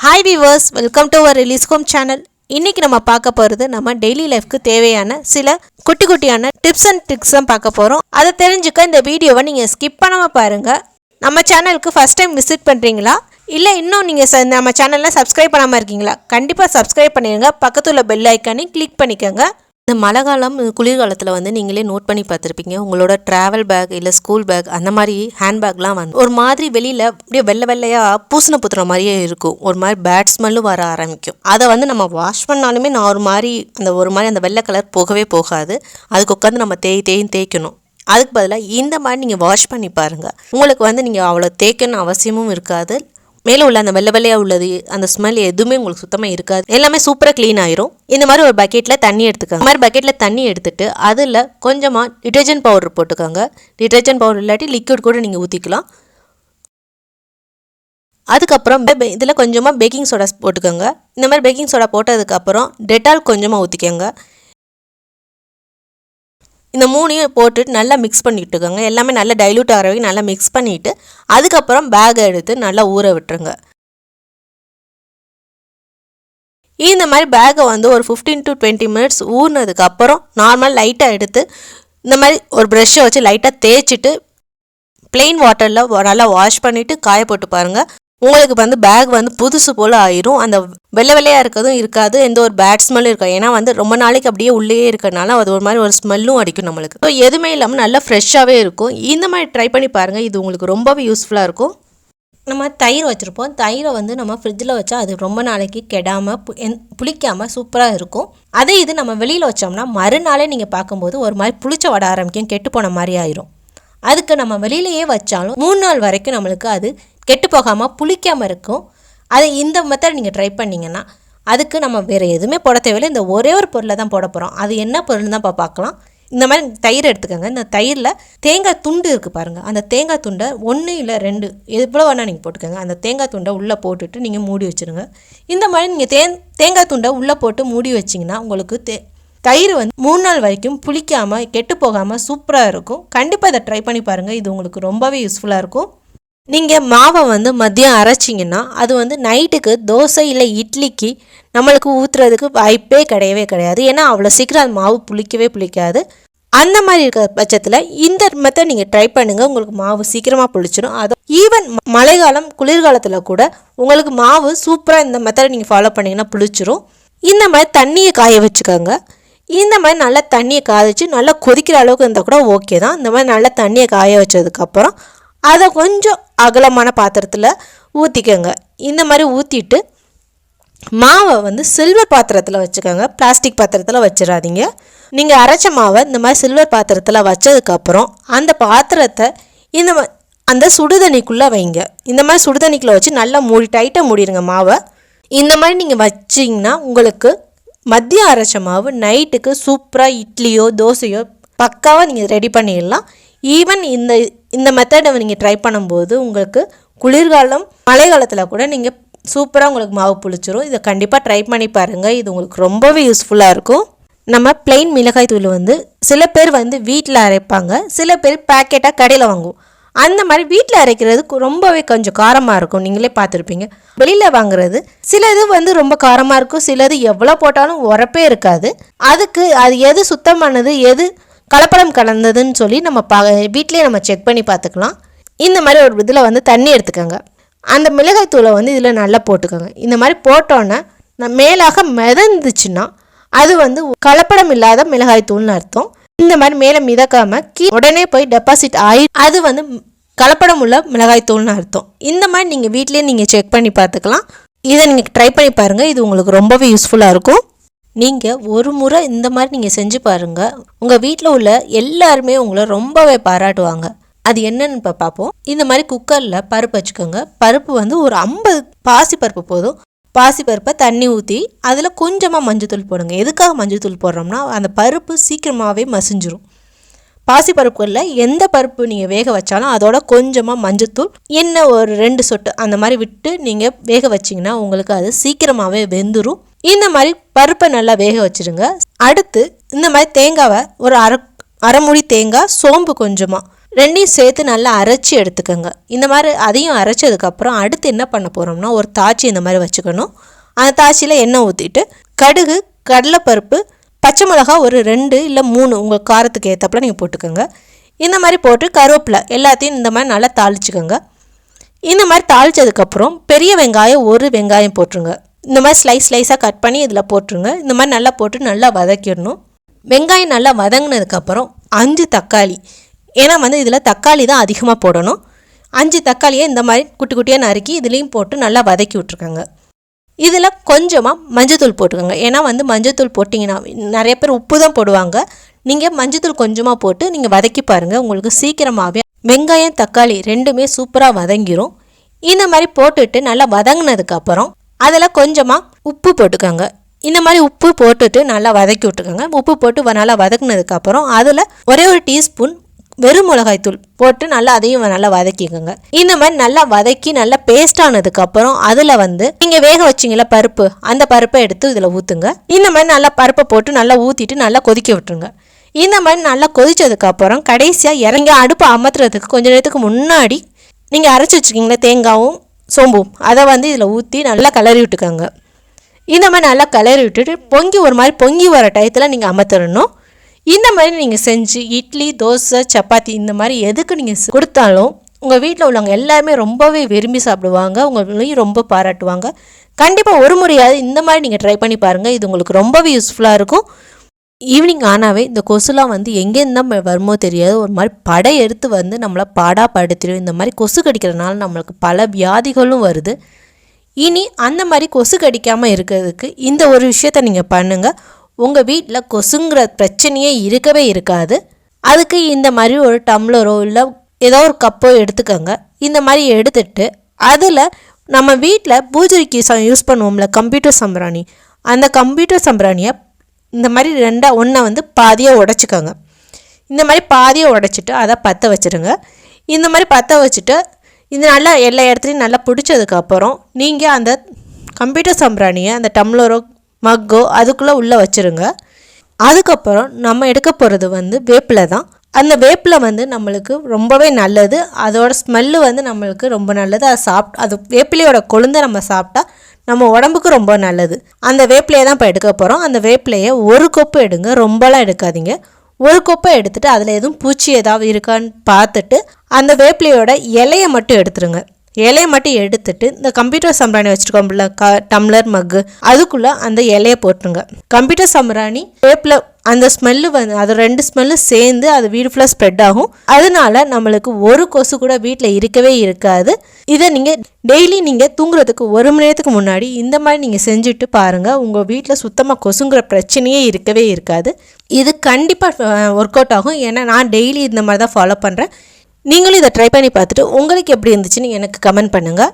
Hi viewers, welcome to our Release Home channel. இன்னைக்கு நம்ம பார்க்க போறது நம்ம டெய்லி லைஃப்க்கு தேவையான சில குட்டியான டிப்ஸ் அண்ட் ட்ரிக்ஸ் தான் பார்க்க போறோம். அதை தெரிஞ்சுக்க இந்த வீடியோவை நீங்க ஸ்கிப் பண்ணாம பாருங்க. நம்ம சேனலுக்கு ஃபர்ஸ்ட் டைம் விசிட் பண்றீங்களா? இல்ல இன்னும் நீங்க நம்ம சேனலை சப்ஸ்கிரைப் பண்ணாம இருக்கீங்களா? கண்டிப்பா சப்ஸ்கிரைப் பண்ணிருங்க. பக்கத்துல உள்ள பெல் ஐகானை கிளிக் பண்ணிக்கங்க. இந்த மழை காலம் குளிர்காலத்தில் வந்து நீங்களே நோட் பண்ணி பார்த்துருப்பீங்க. உங்களோட ட்ராவல் பேக் இல்லை ஸ்கூல் பேக் அந்த மாதிரி ஹேண்ட்பேக்லாம் வந்து ஒரு மாதிரி வெளியில் அப்படியே வெள்ளையாக பூசண புத்துற மாதிரியே இருக்கும். ஒரு மாதிரி பேட் ஸ்மெல்லும் வர ஆரம்பிக்கும். அதை வந்து நம்ம வாஷ் பண்ணாலுமே நான் ஒரு மாதிரி அந்த வெள்ளை கலர் போகவே போகாது. அதுக்கு உட்காந்து நம்ம தேய்க்கணும். அதுக்கு பதிலாக இந்த மாதிரி நீங்கள் வாஷ் பண்ணி பாருங்கள். உங்களுக்கு வந்து நீங்கள் அவ்வளோ தேய்க்கணும் அவசியமும் இருக்காது. மேலே உள்ள அந்த வெள்ளையாக உள்ளது அந்த ஸ்மெல் எதுவுமே உங்களுக்கு சுத்தமாக இருக்காது. எல்லாமே சூப்பராக க்ளீன் ஆயிரும். இந்த மாதிரி ஒரு பக்கெட்டில் தண்ணி எடுத்துக்கோங்க. இந்த மாதிரி பக்கெட்டில் தண்ணி எடுத்துட்டு அதில் கொஞ்சமாக டிட்டர்ஜென்ட் பவுடர் போட்டுக்கோங்க. டிட்டர்ஜென்ட் பவுடர் இல்லாட்டி லிக்விட் கூட நீங்கள் ஊற்றிக்கலாம். அதுக்கப்புறம் இதில் கொஞ்சமாக பேக்கிங் சோடா போட்டுக்கோங்க. இந்த மாதிரி பேக்கிங் சோடா போட்டதுக்கப்புறம் டெட்டால் கொஞ்சமாக ஊற்றிக்கோங்க. இந்த மூணையும் போட்டுட்டு நல்லா மிக்ஸ் பண்ணிட்டுக்கோங்க. எல்லாமே நல்லா டைல்யூட் ஆகிற வரைக்கும் நல்லா மிக்ஸ் பண்ணிவிட்டு அதுக்கப்புறம் பேக்கை எடுத்து நல்லா ஊற விட்டுருங்க. இந்த மாதிரி பேக்கை வந்து ஒரு 15 to 20 minutes ஊறினதுக்கப்புறம் நார்மல் லைட்டாக எடுத்து இந்த மாதிரி ஒரு ப்ரெஷ்ஷை வச்சு லைட்டாக தேய்ச்சிட்டு ப்ளெயின் வாட்டரில் நல்லா வாஷ் பண்ணிவிட்டு காய போட்டு பாருங்கள். உங்களுக்கு வந்து பேக் வந்து புதுசு போல் ஆயிரும். அந்த வெள்ளையாக இருக்கிறதும் இருக்காது, எந்த ஒரு பேட் ஸ்மெல்லும் இருக்காது. ஏன்னா வந்து ரொம்ப நாளைக்கு அப்படியே உள்ளே இருக்கிறனால அது ஒரு மாதிரி ஒரு ஸ்மெல்லும் அடிக்கும் நம்மளுக்கு. ஸோ எதுவுமே இல்லாமல் நல்லா ஃப்ரெஷ்ஷாகவே இருக்கும். இந்த மாதிரி ட்ரை பண்ணி பாருங்கள். இது உங்களுக்கு ரொம்பவே யூஸ்ஃபுல்லாக இருக்கும். நம்ம தயிர் வச்சுருப்போம். தயிரை வந்து நம்ம ஃப்ரிட்ஜில் வச்சா அது ரொம்ப நாளைக்கு கெடாமல் புளிக்காமல் சூப்பராக இருக்கும். அதே இது நம்ம வெளியில் வச்சோம்னா மறுநாளே நீங்கள் பார்க்கும்போது ஒரு மாதிரி புளிச்ச வட ஆரம்பிக்கும், கெட்டு போன மாதிரி ஆயிரும். அதுக்கு நம்ம வெளியிலேயே வச்சாலும் 3 நாள் வரைக்கும் நம்மளுக்கு அது கெட்டு போகாமல் புளிக்காமல் இருக்கும். அதை இந்த மெத்தட் நீங்கள் ட்ரை பண்ணிங்கன்னா அதுக்கு நம்ம வேறு எதுவுமே போட தேவையில்லை. இந்த ஒரே ஒரு பொருளை தான் போட போகிறோம். அது என்ன பொருள்னு தான் பார்க்கலாம். இந்த மாதிரி தயிர் எடுத்துக்கோங்க. இந்த தயிரில் தேங்காய் துண்டு இருக்குது பாருங்கள். அந்த தேங்காய் துண்டை 1 இல்லை 2 எவ்வளோ வேணால் நீங்கள் போட்டுக்கோங்க. அந்த தேங்காய் துண்டை உள்ளே போட்டுட்டு நீங்கள் மூடி வச்சுருங்க. இந்த மாதிரி நீங்கள் தேங்காய் துண்டை உள்ளே போட்டு மூடி வச்சிங்கன்னா உங்களுக்கு தயிர் வந்து 3 நாள் வரைக்கும் புளிக்காமல் கெட்டு போகாமல் சூப்பராக இருக்கும். கண்டிப்பாக இதை ட்ரை பண்ணி பாருங்கள். இது உங்களுக்கு ரொம்பவே யூஸ்ஃபுல்லாக இருக்கும். நீங்கள் மாவை வந்து மதியம் அரைச்சிங்கன்னா அது வந்து நைட்டுக்கு தோசை இல்லை இட்லிக்கு நம்மளுக்கு ஊற்றுறதுக்கு வாய்ப்பே கிடையாது. ஏன்னா அவ்வளோ சீக்கிரம் அது மாவு புளிக்காது. அந்த மாதிரி இருக்கிற பட்சத்தில் இந்த மெத்தட் நீங்கள் ட்ரை பண்ணுங்கள். உங்களுக்கு மாவு சீக்கிரமாக புளிச்சிடும். அது ஈவன் மழைக்காலம் குளிர்காலத்தில் கூட உங்களுக்கு மாவு சூப்பராக இந்த மெத்தடை நீங்கள் ஃபாலோ பண்ணிங்கன்னா புளிச்சிரும். இந்த மாதிரி தண்ணியை காய வச்சுக்கோங்க. இந்த மாதிரி நல்லா தண்ணியை காய வச்சு நல்லா கொதிக்கிற அளவுக்கு இருந்தால் கூட ஓகே தான். இந்த மாதிரி நல்லா தண்ணியை காய வச்சதுக்கப்புறம் அதை கொஞ்சம் அகலமான பாத்திரத்தில் ஊற்றிக்கோங்க. இந்த மாதிரி ஊற்றிட்டு மாவை வந்து சில்வர் பாத்திரத்தில் வச்சுக்கோங்க. பிளாஸ்டிக் பாத்திரத்தில் வச்சிடாதீங்க. நீங்கள் அரைச்ச மாவை இந்த மாதிரி சில்வர் பாத்திரத்தில் வச்சதுக்கப்புறம் அந்த பாத்திரத்தை அந்த சுடுதண்ணிக்குள்ளே வைங்க. இந்த மாதிரி சுடுதண்ணிக்குள்ளே வச்சு நல்லா டைட்டாக மூடிடுங்க மாவை. இந்த மாதிரி நீங்கள் வச்சிங்கன்னா உங்களுக்கு மதியம் அரைச்ச மாவு நைட்டுக்கு சூப்பராக இட்லியோ தோசையோ பக்காவாக நீங்கள் ரெடி பண்ணிடலாம். ஈவன் இந்த மெத்தடை நீங்கள் ட்ரை பண்ணும்போது உங்களுக்கு குளிர்காலம் மழை காலத்தில் கூட நீங்கள் சூப்பராக உங்களுக்கு மாவு புளிச்சிரும். இதை கண்டிப்பாக ட்ரை பண்ணி பாருங்கள். இது உங்களுக்கு ரொம்பவே யூஸ்ஃபுல்லாக இருக்கும். நம்ம பிளெயின் மிளகாய் தூள் வந்து சில பேர் வந்து வீட்டில் அரைப்பாங்க, சில பேர் பேக்கெட்டாக கடையில் வாங்குவோம். அந்த மாதிரி வீட்டில் அரைக்கிறது ரொம்பவே கொஞ்சம் காரமாக இருக்கும். நீங்களே பார்த்துருப்பீங்க. வெளியில் வாங்குறது சிலது வந்து ரொம்ப காரமாக இருக்கும், சிலது எவ்வளோ போட்டாலும் உரப்பே இருக்காது. அதுக்கு அது எது சுத்தமானது எது கலப்படம் கலந்ததுன்னு சொல்லி நம்ம வீட்டிலே நம்ம செக் பண்ணி பார்த்துக்கலாம். இந்த மாதிரி ஒரு இதில் வந்து தண்ணி எடுத்துக்கோங்க. அந்த மிளகாய் தூளை வந்து இதில் நல்லா போட்டுக்கோங்க. இந்த மாதிரி போட்டோன்னே மேலாக மிதந்துச்சுன்னா அது வந்து கலப்படம் இல்லாத மிளகாய் தூள்னு அர்த்தம். இந்த மாதிரி மேலே மிதக்காமல் உடனே போய் டெபாசிட் ஆகி அது வந்து கலப்படம் உள்ள மிளகாய் தூள்னு அர்த்தம். இந்த மாதிரி நீங்கள் வீட்டிலேயே நீங்கள் செக் பண்ணி பார்த்துக்கலாம். இதை நீங்கள் ட்ரை பண்ணி பாருங்கள். இது உங்களுக்கு ரொம்பவே யூஸ்ஃபுல்லாக இருக்கும். நீங்கள் ஒரு முறை இந்த மாதிரி நீங்கள் செஞ்சு பாருங்கள். உங்கள் வீட்டில் உள்ள எல்லாருமே உங்களை ரொம்பவே பாராட்டுவாங்க. அது என்னன்னு இப்போ பார்ப்போம். இந்த மாதிரி குக்கரில் பருப்பு வச்சுக்கோங்க. பருப்பு வந்து ஒரு 50 பாசிப்பருப்பு போதும். பாசிப்பருப்பை தண்ணி ஊற்றி அதில் கொஞ்சமாக மஞ்சத்தூள் போடுங்க. எதுக்காக மஞ்சத்தூள் போடுறோம்னா அந்த பருப்பு சீக்கிரமாகவே மசிஞ்சிரும். பாசிப்பருப்புகளில் எந்த பருப்பு நீங்கள் வேக வச்சாலும் அதோட கொஞ்சமாக மஞ்சத்தூள் எண்ணெய் ஒரு 2 சொட்டு அந்த மாதிரி விட்டு நீங்கள் வேக வச்சிங்கன்னா உங்களுக்கு அது சீக்கிரமாகவே வெந்துடும். இந்த மாதிரி பருப்பை நல்லா வேக வச்சுருங்க. அடுத்து இந்த மாதிரி தேங்காவை ஒரு அரை மூடி தேங்காய், சோம்பு கொஞ்சமாக ரெண்டையும் சேர்த்து நல்லா அரைச்சி எடுத்துக்கோங்க. இந்த மாதிரி அதையும் அரைச்சதுக்கப்புறம் அடுத்து என்ன பண்ண போகிறோம்னா ஒரு தாச்சி இந்த மாதிரி வச்சுக்கணும். அந்த தாச்சியில் எண்ணெய் ஊற்றிட்டு கடுகு, கடலைப்பருப்பு, பச்சை மிளகா ஒரு 2 இல்லை 3 உங்கள் காரத்துக்கு ஏற்றப்பல நீங்கள் போட்டுக்கோங்க. இந்த மாதிரி போட்டு கருவேப்பிலை எல்லாத்தையும் இந்த மாதிரி நல்லா தாளிச்சுக்கோங்க. இந்த மாதிரி தாளித்ததுக்கப்புறம் பெரிய வெங்காயம் 1 வெங்காயம் போட்டுருங்க. இந்த மாதிரி ஸ்லைஸாக கட் பண்ணி இதில் போட்டுருங்க. இந்த மாதிரி நல்லா போட்டு நல்லா வதக்கிடணும். வெங்காயம் நல்லா வதங்கினதுக்கப்புறம் 5 தக்காளி, ஏன்னா இதில் தக்காளி தான் அதிகமாக போடணும். 5 தக்காளியை இந்த மாதிரி குட்டி குட்டியாக நறுக்கி இதுலேயும் போட்டு நல்லா வதக்கி விட்ருக்கோங்க. இதில் கொஞ்சமாக மஞ்சத்தூள் போட்டுக்கோங்க. ஏன்னா மஞ்சத்தூள் போட்டிங்கன்னா நிறைய பேர் உப்பு தான் போடுவாங்க. நீங்கள் மஞ்சத்தூள் கொஞ்சமாக போட்டு நீங்கள் வதக்கி பாருங்கள். உங்களுக்கு சீக்கிரமாகவே வெங்காயம் தக்காளி ரெண்டுமே சூப்பராக வதங்கிரும். இந்த மாதிரி போட்டுட்டு நல்லா வதங்கினதுக்கப்புறம் அதில் கொஞ்சமாக உப்பு போட்டுக்கோங்க. இந்த மாதிரி உப்பு போட்டுட்டு நல்லா வதக்கி விட்டுக்கோங்க. உப்பு போட்டு நல்லா வதக்குனதுக்கப்புறம் அதில் ஒரே ஒரு டீஸ்பூன் வெறும் மிளகாய்த்தூள் போட்டு நல்லா அதையும் நல்லா வதக்கிக்கோங்க. இந்த மாதிரி நல்லா வதக்கி நல்லா பேஸ்ட் ஆனதுக்கப்புறம் அதில் நீங்கள் வேக வச்சிங்கள பருப்பு, அந்த பருப்பை எடுத்து இதில் ஊற்றுங்க. இந்த மாதிரி நல்லா பருப்பை போட்டு நல்லா ஊற்றிட்டு நல்லா கொதிக்க விட்டுருங்க. இந்த மாதிரி நல்லா கொதித்ததுக்கப்புறம் கடைசியாக இறங்கி அடுப்பை அமர்த்துறதுக்கு கொஞ்சம் நேரத்துக்கு முன்னாடி நீங்கள் அரைச்சி வச்சுக்கிங்களா தேங்காயும் சோம்பும், அதை இதில் ஊற்றி நல்லா கிளறி விட்டுக்கோங்க. இந்த மாதிரி நல்லா கிளறி விட்டுட்டு ஒரு மாதிரி பொங்கி வர டயத்தில் நீங்கள் அமர்த்திடணும். இந்த மாதிரி நீங்கள் செஞ்சு இட்லி, தோசை, சப்பாத்தி இந்த மாதிரி எதுக்கு நீங்கள் கொடுத்தாலும் உங்கள் வீட்டில் உள்ளவங்க எல்லாருமே ரொம்பவே விரும்பி சாப்பிடுவாங்க. உங்களையும் ரொம்ப பாராட்டுவாங்க. கண்டிப்பாக ஒரு முறையாவது இந்த மாதிரி நீங்கள் ட்ரை பண்ணி பாருங்கள். இது உங்களுக்கு ரொம்பவே யூஸ்ஃபுல்லாக இருக்கும். ஈவினிங் ஆனாவே இந்த கொசுலாம் எங்கேருந்து தான் வருமோ தெரியாது, ஒரு மாதிரி படை எடுத்து நம்மளை பாடாப்படுத்திடும். இந்த மாதிரி கொசு கடிக்கிறதுனால நம்மளுக்கு பல வியாதிகளும் வருது. இனி அந்த மாதிரி கொசு கடிக்காமல் இருக்கிறதுக்கு இந்த ஒரு விஷயத்த நீங்கள் பண்ணுங்கள். உங்கள் வீட்டில் கொசுங்கிற பிரச்சனையே இருக்கவே இருக்காது. அதுக்கு இந்த மாதிரி ஒரு டம்ளரோ இல்லை ஏதோ ஒரு கப்போ எடுத்துக்கோங்க. இந்த மாதிரி எடுத்துட்டு அதில் நம்ம வீட்டில் பூஜைக்கு யூஸ் பண்ணுவோம்ல கம்ப்யூட்டர் சம்பிராணி, அந்த கம்ப்யூட்டர் சம்பிராணியை இந்த மாதிரி ஒன்றை பாதியாக உடைச்சிக்கோங்க. இந்த மாதிரி பாதியாக உடைச்சிட்டு அதை பற்ற வச்சுருங்க. இந்த மாதிரி பற்ற வச்சுட்டு இது நல்லா எல்லா இடத்துலையும் நல்லா பிடிச்சதுக்கப்புறம் நீங்கள் அந்த கம்ப்யூட்டர் சம்பிராணியை அந்த டம்ளரோ மக்கோ அதுக்குள்ளே உள்ளே வச்சுருங்க. அதுக்கப்புறம் நம்ம எடுக்க போகிறது வேப்பிலை தான். அந்த வேப்பிலை நம்மளுக்கு ரொம்பவே நல்லது. அதோட ஸ்மெல்லு நம்மளுக்கு ரொம்ப நல்லது. அது வேப்பிலையோட கொழுந்தை நம்ம சாப்பிட்டா நம்ம உடம்புக்கு ரொம்ப நல்லது. அந்த வேப்பிலையை தான் இப்போ எடுக்க போகிறோம். அந்த வேப்பிலையை ஒரு கொப்பு எடுங்க, ரொம்பலாம் எடுக்காதீங்க. ஒரு கொப்பை எடுத்துகிட்டு அதில் எதுவும் பூச்சி ஏதாவது இருக்கான்னு பார்த்துட்டு அந்த வேப்பிலையோட இலையை மட்டும் எடுத்துருங்க. இலையை மட்டும் எடுத்துட்டு இந்த கம்ப்யூட்டர் சம்பிராணி வச்சுருக்கோம்ல டம்ளர் மக்கு அதுக்குள்ளே அந்த இலையை போட்டுருங்க. கம்ப்யூட்டர் சம்பிராணி வேப்பிலை அந்த ஸ்மெல்லு அது 2 ஸ்மெல்லு சேர்ந்து அது வீடு ஃபுல்லாக ஸ்ப்ரெட் ஆகும். அதனால நம்மளுக்கு ஒரு கொசு கூட வீட்டில் இருக்கவே இருக்காது. இதை நீங்கள் டெய்லி நீங்கள் தூங்குறதுக்கு 1 மணி நேரத்துக்கு முன்னாடி இந்த மாதிரி நீங்கள் செஞ்சுட்டு பாருங்கள். உங்கள் வீட்டில் சுத்தமாக கொசுங்கிற பிரச்சனையே இருக்கவே இருக்காது. இது கண்டிப்பாக ஒர்க் அவுட் ஆகும். ஏன்னா நான் டெய்லி இந்த மாதிரி தான் ஃபாலோ பண்ணுறேன். நீங்களும் இதை ட்ரை பண்ணி பார்த்துட்டு உங்களுக்கு எப்படி இருந்துச்சுன்னு எனக்கு கமெண்ட் பண்ணுங்கள்.